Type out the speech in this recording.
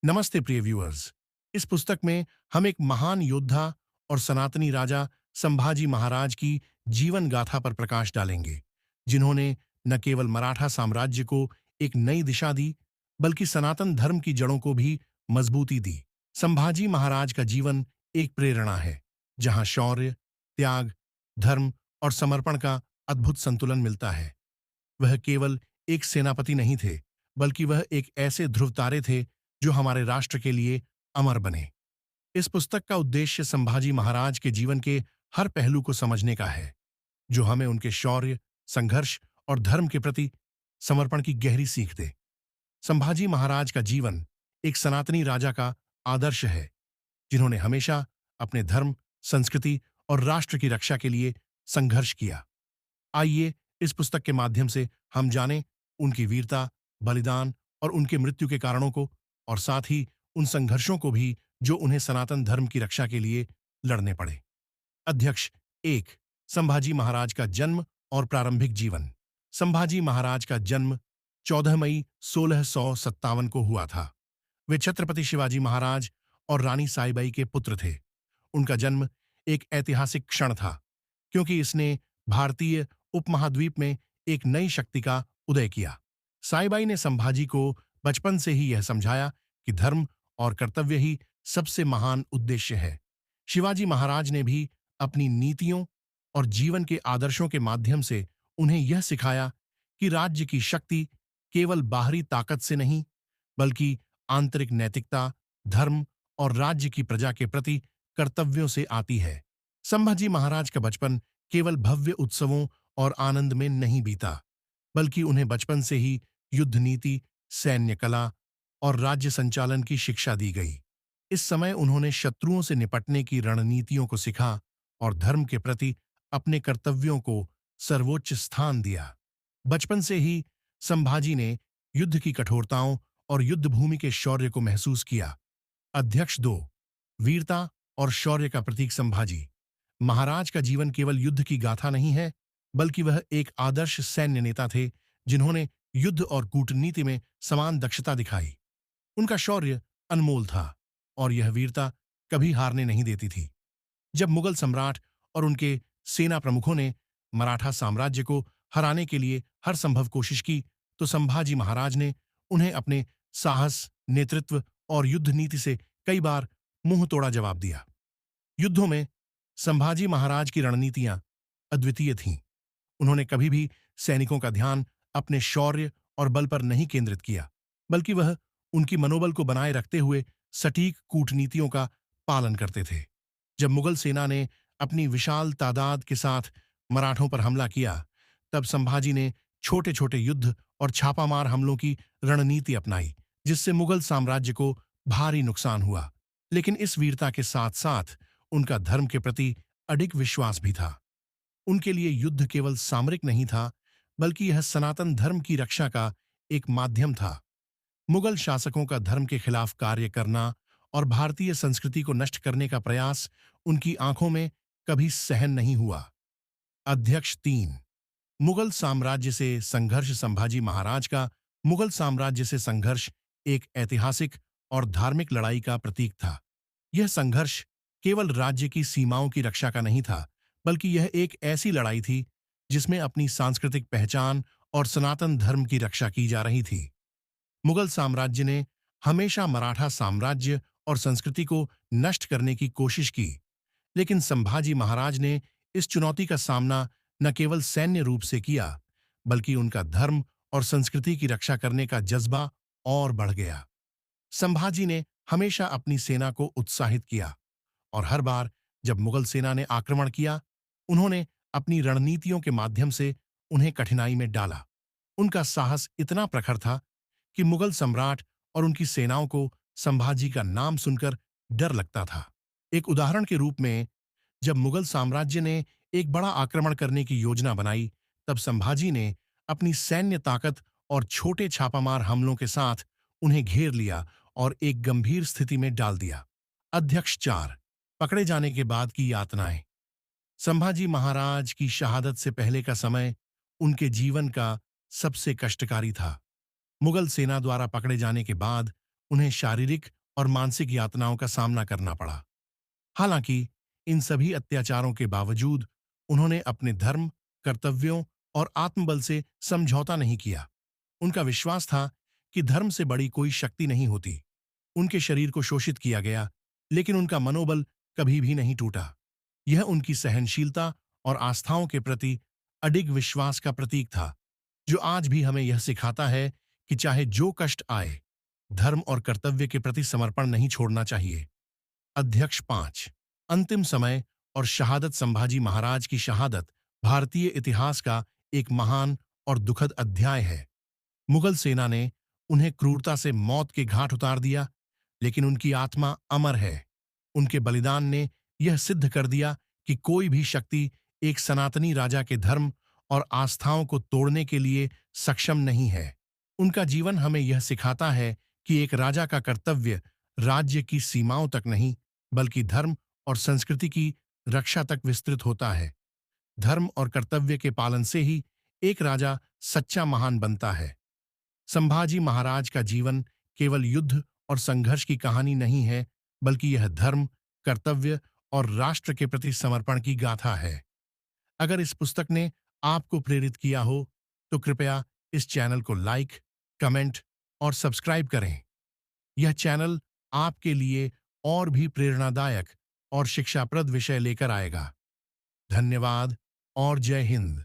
नमस्ते प्रिय व्यूअर्स। इस पुस्तक में हम एक महान योद्धा और सनातनी राजा संभाजी महाराज की जीवन गाथा पर प्रकाश डालेंगे, जिन्होंने न केवल मराठा साम्राज्य को एक नई दिशा दी, बल्कि सनातन धर्म की जड़ों को भी मजबूती दी। संभाजी महाराज का जीवन एक प्रेरणा है, जहां शौर्य, त्याग, धर्म और समर्पण का अद्भुत संतुलन मिलता है। वह केवल एक सेनापति नहीं थे, बल्कि वह एक ऐसे ध्रुव तारे थे जो हमारे राष्ट्र के लिए अमर बने। इस पुस्तक का उद्देश्य संभाजी महाराज के जीवन के हर पहलू को समझने का है, जो हमें उनके शौर्य, संघर्ष और धर्म के प्रति समर्पण की गहरी सीख दे। संभाजी महाराज का जीवन एक सनातनी राजा का आदर्श है, जिन्होंने हमेशा अपने धर्म, संस्कृति और राष्ट्र की रक्षा के लिए संघर्ष किया। आइए इस पुस्तक के माध्यम से हम जानें उनकी वीरता, बलिदान और उनके मृत्यु के कारणों को, और साथ ही उन संघर्षों को भी जो उन्हें सनातन धर्म की रक्षा के लिए लड़ने पड़े। अध्यक्ष एक, संभाजी महाराज का जन्म और प्रारंभिक जीवन। संभाजी महाराज का जन्म 14 मई 1657 को हुआ था। वे छत्रपति शिवाजी महाराज और रानी साईबाई के पुत्र थे। उनका जन्म एक ऐतिहासिक क्षण था, क्योंकि इसने भारतीय उपमहाद्वीप में एक नई शक्ति का उदय किया। साईबाई ने संभाजी को बचपन से ही यह समझाया कि धर्म और कर्तव्य ही सबसे महान उद्देश्य है। शिवाजी महाराज ने भी अपनी नीतियों और जीवन के आदर्शों के माध्यम से उन्हें यह सिखाया कि राज्य की शक्ति केवल बाहरी ताकत से नहीं, बल्कि आंतरिक नैतिकता, धर्म और राज्य की प्रजा के प्रति कर्तव्यों से आती है। संभाजी महाराज का बचपन केवल भव्य उत्सवों और आनंद में नहीं बीता, बल्कि उन्हें बचपन से ही युद्ध नीति, सैन्य कला और राज्य संचालन की शिक्षा दी गई। इस समय उन्होंने शत्रुओं से निपटने की रणनीतियों को सीखा और धर्म के प्रति अपने कर्तव्यों को सर्वोच्च स्थान दिया। बचपन से ही संभाजी ने युद्ध की कठोरताओं और युद्ध भूमि के शौर्य को महसूस किया। अध्यक्ष दो, वीरता और शौर्य का प्रतीक संभाजी महाराज का जीवन केवल युद्ध की गाथा नहीं है, बल्कि वह एक आदर्श सैन्य नेता थे, जिन्होंने युद्ध और कूटनीति में समान दक्षता दिखाई। उनका शौर्य अनमोल था और यह वीरता कभी हारने नहीं देती थी। जब मुगल सम्राट और उनके सेना प्रमुखों ने मराठा साम्राज्य को हराने के लिए हर संभव कोशिश की, तो संभाजी महाराज ने उन्हें अपने साहस, नेतृत्व और युद्ध नीति से कई बार मुंह तोड़ा जवाब दिया। युद्धों में संभाजी महाराज की रणनीतियां अद्वितीय थीं। उन्होंने कभी भी सैनिकों का ध्यान अपने शौर्य और बल पर नहीं केंद्रित किया, बल्कि वह उनकी मनोबल को बनाए रखते हुए सटीक कूटनीतियों का पालन करते थे। जब मुगल सेना ने अपनी विशाल तादाद के साथ मराठों पर हमला किया, तब संभाजी ने छोटे छोटे युद्ध और छापामार हमलों की रणनीति अपनाई, जिससे मुगल साम्राज्य को भारी नुकसान हुआ। लेकिन इस वीरता के साथ साथ उनका धर्म के प्रति अडिग विश्वास भी था। उनके लिए युद्ध केवल सामरिक नहीं था, बल्कि यह सनातन धर्म की रक्षा का एक माध्यम था। मुगल शासकों का धर्म के खिलाफ कार्य करना और भारतीय संस्कृति को नष्ट करने का प्रयास उनकी आंखों में कभी सहन नहीं हुआ। अध्यक्ष तीन, मुगल साम्राज्य से संघर्ष। संभाजी महाराज का मुगल साम्राज्य से संघर्ष एक ऐतिहासिक और धार्मिक लड़ाई का प्रतीक था। यह संघर्ष केवल राज्य की सीमाओं की रक्षा का नहीं था, बल्कि यह एक ऐसी लड़ाई थी जिसमें अपनी सांस्कृतिक पहचान और सनातन धर्म की रक्षा की जा रही थी। मुगल साम्राज्य ने हमेशा मराठा साम्राज्य और संस्कृति को नष्ट करने की कोशिश की, लेकिन संभाजी महाराज ने इस चुनौती का सामना न केवल सैन्य रूप से किया, बल्कि उनका धर्म और संस्कृति की रक्षा करने का जज्बा और बढ़ गया। संभाजी ने हमेशा अपनी सेना को उत्साहित किया और हर बार जब मुगल सेना ने आक्रमण किया, उन्होंने अपनी रणनीतियों के माध्यम से उन्हें कठिनाई में डाला। उनका साहस इतना प्रखर था कि मुगल सम्राट और उनकी सेनाओं को संभाजी का नाम सुनकर डर लगता था। एक उदाहरण के रूप में, जब मुगल साम्राज्य ने एक बड़ा आक्रमण करने की योजना बनाई, तब संभाजी ने अपनी सैन्य ताकत और छोटे छापामार हमलों के साथ उन्हें घेर लिया और एक गंभीर स्थिति में डाल दिया। अध्यक्ष चार, पकड़े जाने के बाद की यातनाएं। संभाजी महाराज की शहादत से पहले का समय उनके जीवन का सबसे कष्टकारी था। मुगल सेना द्वारा पकड़े जाने के बाद उन्हें शारीरिक और मानसिक यातनाओं का सामना करना पड़ा। हालांकि इन सभी अत्याचारों के बावजूद उन्होंने अपने धर्म, कर्तव्यों और आत्मबल से समझौता नहीं किया। उनका विश्वास था कि धर्म से बड़ी कोई शक्ति नहीं होती। उनके शरीर को शोषित किया गया, लेकिन उनका मनोबल कभी भी नहीं टूटा। यह उनकी सहनशीलता और आस्थाओं के प्रति अडिग विश्वास का प्रतीक था, जो आज भी हमें यह सिखाता है कि चाहे जो कष्ट आए, धर्म और कर्तव्य के प्रति समर्पण नहीं छोड़ना चाहिए। अध्यक्ष 5। अंतिम समय और शहादत। संभाजी महाराज की शहादत भारतीय इतिहास का एक महान और दुखद अध्याय है। मुगल सेना ने उन्हें क्रूरता से मौत के घाट उतार दिया, लेकिन उनकी आत्मा अमर है। उनके बलिदान ने यह सिद्ध कर दिया कि कोई भी शक्ति एक सनातनी राजा के धर्म और आस्थाओं को तोड़ने के लिए सक्षम नहीं है। उनका जीवन हमें यह सिखाता है कि एक राजा का कर्तव्य राज्य की सीमाओं तक नहीं, बल्कि धर्म और संस्कृति की रक्षा तक विस्तृत होता है। धर्म और कर्तव्य के पालन से ही एक राजा सच्चा महान बनता है। संभाजी महाराज का जीवन केवल युद्ध और संघर्ष की कहानी नहीं है, बल्कि यह धर्म, कर्तव्य और राष्ट्र के प्रति समर्पण की गाथा है। अगर इस पुस्तक ने आपको प्रेरित किया हो, तो कृपया इस चैनल को लाइक, कमेंट और सब्सक्राइब करें। यह चैनल आपके लिए और भी प्रेरणादायक और शिक्षाप्रद विषय लेकर आएगा। धन्यवाद और जय हिंद।